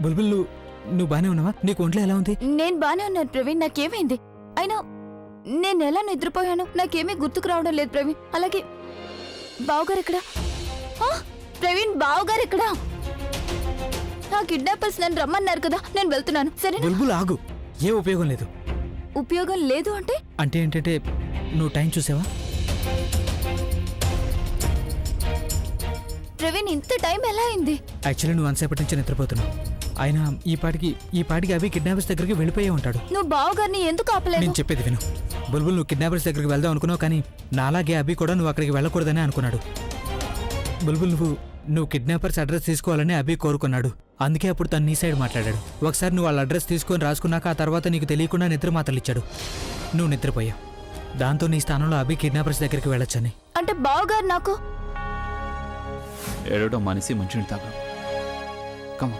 బుల్బుల్ నువ్వు బానే ఉన్నావా? నీకు ఒంట్లో ఎలా ఉంది? నేను బానే ఉన్నాను ప్రవీణ్, నాకేమైంది? అయినా నేను ఎలా నిద్రపోయాను నాకేమీ గుర్తుకు రావడం లేదు ప్రవీణ్. అలాగే బావగారు ఎక్కడా? ప్రవీణ్ బావగారు ఎక్కడా? నా కిడ్నాపర్స్ నన్ను రమ్మన్నారు కదా, నేను వెళ్తున్నాను. సరే బుల్బుల్ ఆగు, ఏ ఉపయోగం లేదు. ఉపయోగం లేదు అంటే? అంటే ఏంటంటే నువ్వు టైం చూసావా? ప్రవీణ్ ఇంత టైం ఎలా అయింది? యాక్చువల్లీ నువ్వు అంతసేపటి నుంచి నిద్రపోతున్నావు. అయినా ఈ పాటికి అవి కిడ్నాపర్స్ దగ్గరికి వెళ్ళిపోయే ఉంటాడు. నువ్వు బావగారిని ఎందుకు ఆపలేదు? నేను చెప్పేది విను బుల్బుల్, నువ్వు కిడ్నాపర్స్ దగ్గరికి వెళ్దాం అనుకున్నావు, కానీ నాలాగే అభి కూడా నువ్వు అక్కడికి వెళ్ళకూడదని అనుకున్నాడు. బుల్బుల్, నువ్వు కిడ్నాపర్స్ అడ్రస్ తీసుకోవాలని అభి కోరుకున్నాడు. అందుకే అప్పుడు తను నీ సైడ్ మాట్లాడాడు. ఒకసారి నువ్వు వాళ్ళ అడ్రస్ తీసుకొని రాసుకున్నాక ఆ తర్వాత నీకు తెలియకుండా నిద్ర మాత్రలు ఇచ్చాడు. నువ్వు నిద్రపోయావు. దాంతో నీ స్థానంలో అభి కిడ్నాపర్స్ దగ్గరికి వెళ్ళొచ్చని. అంటే బావగారు నాకు ఏడవడం మానేసి మంచినీళ్ళు తాగా. కమా.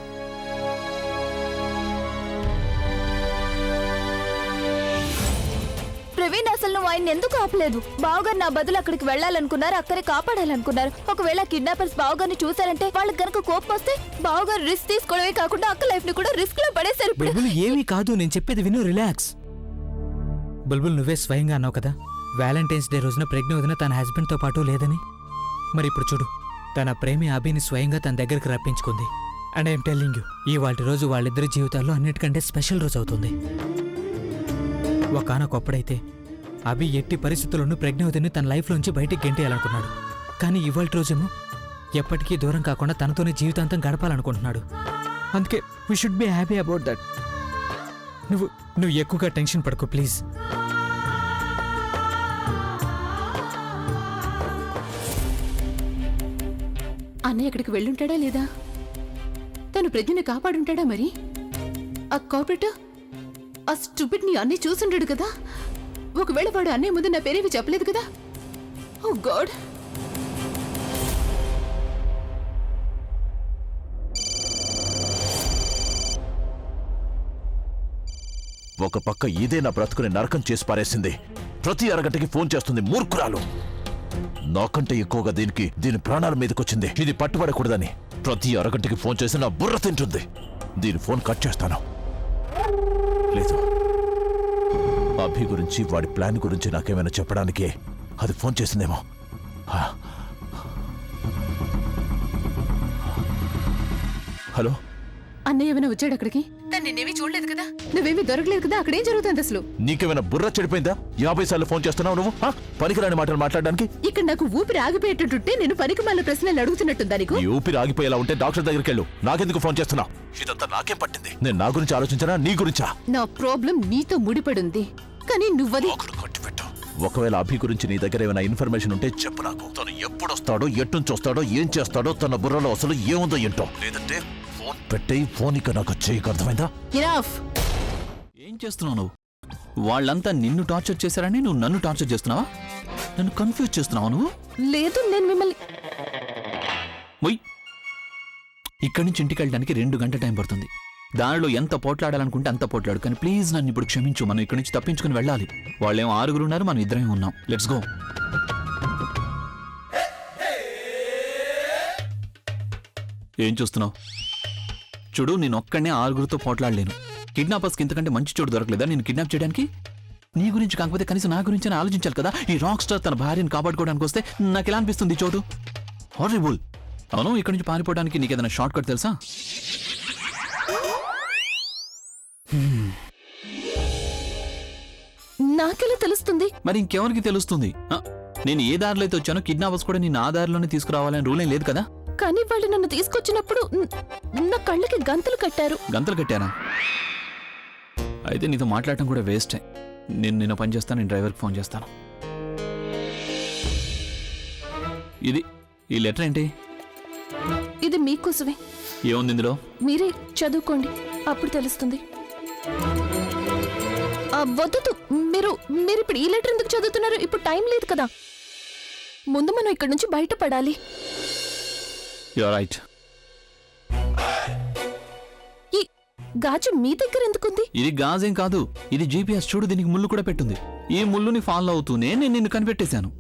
ప్రవీణ్, అసలు నువ్వు ఆయన ఎందుకు ఆపలేదు? బావగారు నా బదులు అక్కడికి వెళ్ళాలనుకున్నారు, అక్కడే కాపాడాలనుకున్నారు. ఒకవేళ కిడ్నాపర్స్ బావగారిని చూసారంటే వాళ్ళకి కనుక కోపం వస్తే బావగారు రిస్క్ తీసుకోవడమే కాకుండా అక్క లైఫ్ ని కూడా రిస్క్ లో పడేశారు. బుల్బుల్, ఏమీ కాదు, నేను చెప్పేది విను, రిలాక్స్. బుల్బుల్, నువ్వే స్వయంగా అన్నావు కదా వ్యాలంటైన్స్ డే రోజున ప్రజ్ఞ వదిన తన హస్బెండ్తో పాటు లేదని. మరి ఇప్పుడు చూడు, తన ప్రేమి అభిని స్వయంగా తన దగ్గరికి రప్పించుకుంది. అండ్ ఐఎమ్ టెల్లింగ్ యూ, ఇవాల్టి రోజు వాళ్ళిద్దరి జీవితాల్లో అన్నిటికంటే స్పెషల్ రోజు అవుతుంది. ఒకానొకప్పుడైతే అభి ఎట్టి పరిస్థితుల్లోనూ ప్రజ్ఞవతిని తన లైఫ్లోంచి బయటికి గెంటేయాలనుకున్నాడు. కానీ ఇవాల్టి రోజేమో ఎప్పటికీ దూరం కాకుండా తనతోనే జీవితాంతం గడపాలనుకుంటున్నాడు. అందుకే we should be happy about that. నువ్వు ఎక్కువగా టెన్షన్ పడకు ప్లీజ్. అన్నయ్య ఎక్కడికి వెళ్ళుంటాడా లేదా? తను ప్రజ్ఞని కాపాడుంటాడా? మరి ఆ కార్పొరేటర్ ఆ స్టూపిడ్ ని అన్నీ చూసుంటాడు కదా. ఒకవేళ వాడు అన్నయ్య ముందు నా పేరేవి చెప్పలేదు కదా. ఓ గాడ్. ఒక పక్క ఇదే నా బ్రతుకుని నరకం చేసి పారేసింది. ప్రతి అరగంటకి ఫోన్ చేస్తుంది, మూర్ఖురాలు. నాకంటే ఎక్కువగా దీని ప్రాణాల మీదకొచ్చింది. ఇది పట్టుబడకూడదని ప్రతి అరగంటకి ఫోన్ చేసి నా బుర్ర తింటుంది. దీని ఫోన్ కట్ చేస్తాను. లేదు, అభి గురించి వాడి ప్లాన్ గురించి నాకేమైనా చెప్పడానికి అది ఫోన్ చేసిందేమో. హలో, అన్నయ్య ఏమైనా వచ్చాడు అక్కడికి? నిన్నేమీ చూడలేదు కదా, నువ్వేమీ దొరకలేదు కదా. అక్కడేం జరుగుతుంది అసలు? నీకేమైనా బుర్ర చెడిపోయిందా? 50 సార్లు ఫోన్ చేస్తున్నావు నువ్వు పనికిరాని మాటలు మాట్లాడడానికి. ఇక్కడ నాకు ఊపిరి ఆగిపోయేటట్టుంటే నేను పనికి మళ్ళీ ప్రశ్నలు అడుగుతున్నట్టుందా నీకు? ఈ ఊపిరి ఆగిపోయేలా ఉంటే డాక్టర్ దగ్గరికి వెళ్ళు. నాకెందుకు ఫోన్ చేస్తున్నావు? ఇదంతా నాకేం పట్టింది? నేను నా గురించి ఆలోచించనా, నీ గురించా? నా ప్రాబ్లం నీతో ముడిపడుంది, కానీ నువ్వది కట్టిపెట్టు. ఒకవేళ అభి గురించి నీ దగ్గర ఏమైనా ఇన్ఫర్మేషన్ ఉంటే చెప్పు నాకు. తను ఎప్పుడు వస్తాడో, ఎట్నుంచి వస్తాడో, ఏం చేస్తాడో, తన బుర్రలో అసలు ఏముందో ఏంటో. లేదంటే ఫోన్ పెట్టే. ఫోన్ ఇక నాకు చేయకు, అర్థమైందా? ఏం చేస్తున్నావు నువ్వు? వాళ్ళంతా నిన్ను టార్చర్ చేశారని నువ్వు నన్ను టార్చర్ చేస్తున్నావా? నన్ను కన్ఫ్యూజ్ చేస్తున్నావా నువ్వు? లేదు, నేను మిమ్మల్ని ఇక్కడి నుంచి ఇంటికి వెళ్ళడానికి 2 గంటల టైం పడుతుంది. దానిలో ఎంత పోట్లాడాలనుకుంటే అంత పోట్లాడు, కానీ ప్లీజ్ నన్ను ఇప్పుడు క్షమించు. మనం ఇక్కడి నుంచి తప్పించుకుని వెళ్ళాలి. వాళ్ళేమో 6 ఉన్నారు, మనం 2 ఉన్నాం. Let's go. ఏం చూస్తున్నావు? చూడు, నేను ఒక్కడనే 6 పోట్లాడలేను. కిడ్నాపర్స్కి ఇంతకంటే మంచి చోటు దొరకలేదా నేను కిడ్నాప్ చేయడానికి? నీ గురించి కాకపోతే కనీసం నా గురించి ఆలోచించాలి కదా. ఈ రాక్ స్టార్ తన భార్యను కాపాడుకోవడానికి వస్తే నాకు ఎలా అనిపిస్తుంది? చోటు హారిబుల్. అవును, ఇక్కడి నుంచి పారిపోవడానికి నీకు ఏదైనా షార్ట్ కట్ తెలుసా? నాకెలా తెలుస్తుంది? మరి ఇంకెవరికి తెలుస్తుంది? నేను ఏ దారిలో అయితే వచ్చానో కిడ్నాపర్స్ కూడా నేను ఆ దారిలోనే తీసుకురావాలని రూల్ ఏం లేదు కదా. కానీ వాళ్ళు నన్ను తీసుకొచ్చినప్పుడు నా కళ్ళకి గంతలు కట్టారు. గంతలు కట్టారా? అయితే నీతో మాట్లాడటం కూడా వేస్టే. నేను పని చేస్తాను, నేను డ్రైవర్కి ఫోన్ చేస్తాను. ఈ లెటర్ ఏంటి? ఇది మీకోసమే. ఏముంది ఇందులో? మీరే చదువుకోండి, అప్పుడు తెలుస్తుంది. వద్దు, మీరు ఇప్పుడు ఈ లెటర్ ఎందుకు చదువుతున్నారు? ఇప్పుడు టైం లేదు కదా. ముందు మనం ఇక్కడ నుంచి బయటపడాలి. You are right. ఈ గాజు మీ దగ్గర ఎందుకుంది? ఇది గాజేం కాదు, ఇది GPS. చూడు, దీనికి ముళ్ళు కూడా పెట్టుంది. ఈ ముళ్ళుని ఫాలో అవుతూనే నేను నిన్ను కనిపెట్టేశాను.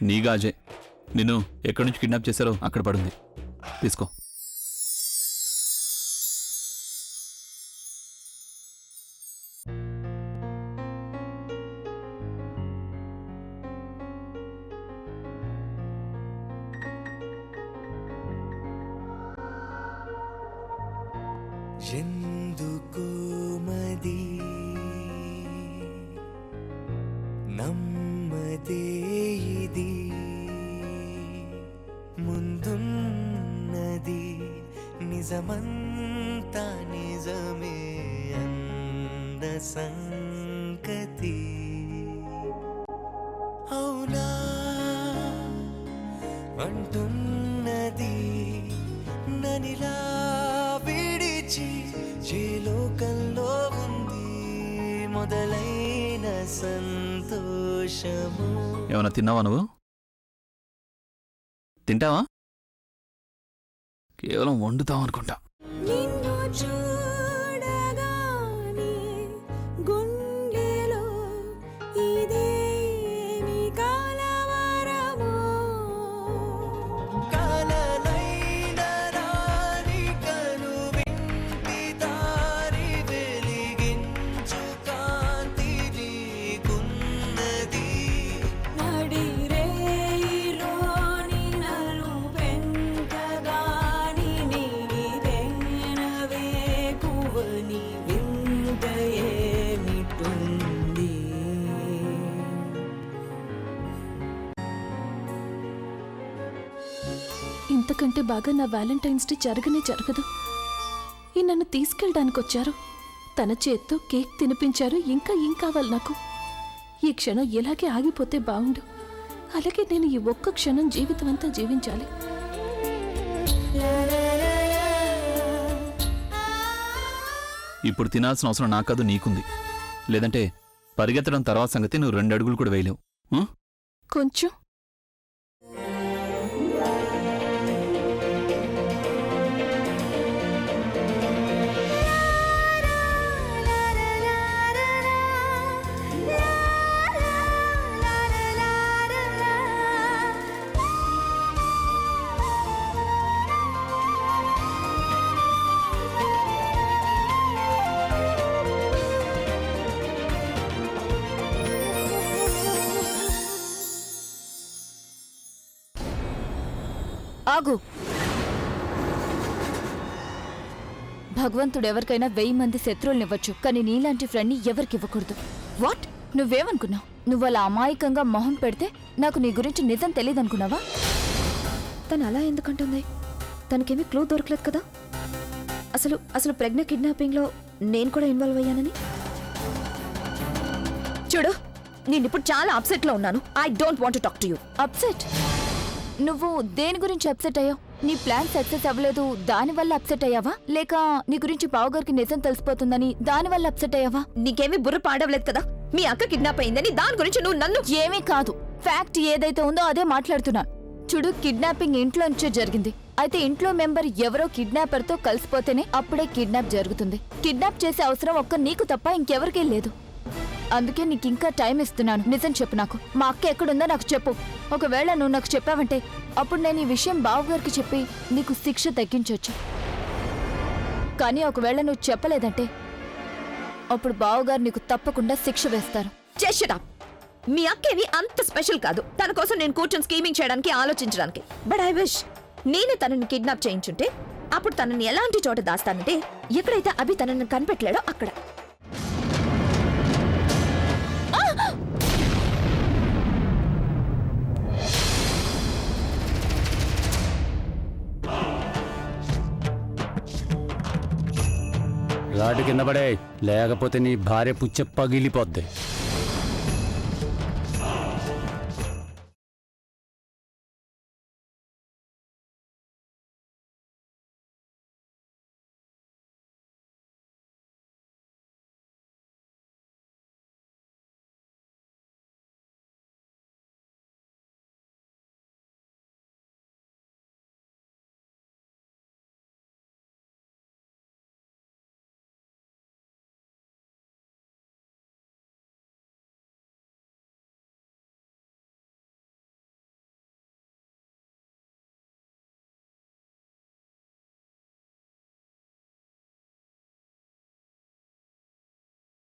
నీ గాజే. నిన్ను ఎక్కడి నుంచి కిడ్నాప్ చేశారో అక్కడ పడుంది, తీసుకో. ఎందుకు మది నమ్మదే ఇది ముందున్నది నిజమంతా నిజమే అంద సంగతి అవునా అంటున్నది ననిలా విడిచి ఏ లోకంలో ఉంది మొదలైన సంతోషము. ఏమన్నా తిన్నావా నువ్వు? తింటావా? కేవలం వండుతావు అనుకుంటా. నిన్ను చూడగానే గుండెలో ఇదేమి కలవరమో కాలనైన రాని కనువింటి దారి వెలిగించు కాంతి నీకున్నది. నడిరేయిలోని నలు వెంటగాని నీవి వెన్నవే కువని వింత ఏమిటుంది. ఇంతకంటే బాగా నా వ్యాలంటైన్స్ డే జరగనే జరగదు. ఈ నన్ను తీసుకెళ్ళడానికి వచ్చారు, తన చేత్తో కేక్ తినిపించారు. ఇంకా ఏం కావాలి నాకు? ఈ క్షణం ఇలాగే ఆగిపోతే బాగుండు. అలాగే నేను ఈ ఒక్క క్షణం జీవితం అంతా జీవించాలి. ఇప్పుడు తినాల్సిన అవసరం నాకు కాదు, నీకుంది. లేదంటే పరిగెత్తడం తర్వాత సంగతి నువ్వు 2 అడుగులు కూడా వేయలేవు. కొంచెం ఆగు. భగవంతుడు ఎవరికైనా 1000 మంది శత్రువులనివ్వచ్చు, కానీ నీలాంటి ఫ్రెండ్ని ఎవరికి ఇవ్వకూడదు. వాట్? నువ్వేమనుకున్నావు? నువ్వు అలా అమాయకంగా మొహం పెడితే నాకు నీ గురించి నిజం తెలియదనుకున్నావా? తను అలా ఎందుకంటుంది? తనకేమీ క్లూ దొరకలేదు కదా. అసలు ప్రజ్ఞ కిడ్నాపింగ్లో నేను కూడా ఇన్వాల్వ్ అయ్యానని. చూడు, నేను ఇప్పుడు చాలా అప్సెట్ లో ఉన్నాను. I don't want to talk to you. Upset? నువ్వు దేని గురించి అప్సెట్ అయ్యావు? నీ ప్లాన్ సక్సెస్ అవ్వలేదు దానివల్ల అప్సెట్ అయ్యావా, లేక నీ గురించి బావగారికి నిజం తెలిసిపోతుందని దానివల్ల అప్సెట్ అయ్యావా? నీకేమీ బుర్ర పాడవలేదు కదా. మీ అక్క కిడ్నాప్ అయిందని దాని గురించి నువ్వు నన్ను. ఏమీ కాదు, ఫ్యాక్ట్ ఏదైతే ఉందో అదే మాట్లాడుతున్నాను. చూడు, కిడ్నాపింగ్ ఇంట్లో నుంచే జరిగింది. అయితే ఇంట్లో మెంబర్ ఎవరో కిడ్నాపర్ తో కలిసిపోతేనే అప్పుడే కిడ్నాప్ జరుగుతుంది. కిడ్నాప్ చేసే అవసరం ఒక్క నీకు తప్ప ఇంకెవరికీ లేదు. అందుకే నీకు ఇంకా టైం ఇస్తున్నాను. నిజం చెప్పు నాకు. మా అక్క ఎక్కడుందో నాకు చెప్పు. ఒకవేళ నువ్వు నాకు చెప్పావంటే అప్పుడు నేను ఈ విషయం బావగారికి చెప్పి నీకు శిక్ష తగ్గించవచ్చు. కానీ ఒకవేళ నువ్వు చెప్పలేదంటే అప్పుడు బావగారు నీకు తప్పకుండా శిక్ష వేస్తారు. చేసేటా. మీ అక్కేవి అంత స్పెషల్ కాదు తన కోసం నేను కూర్చొని స్కీమింగ్ చేయడానికి, ఆలోచించడానికి. బట్ ఐ విష్ నేనే తనని కిడ్నాప్ చేయించుంటే అప్పుడు తనని ఎలాంటి చోట దాస్తానంటే ఎక్కడైతే అభి తనని కనిపెట్టలేడో అక్కడ. రాడ్ కింద పడే, లేకపోతే నీ భార్య పుచ్చ పగిలిపోద్ది.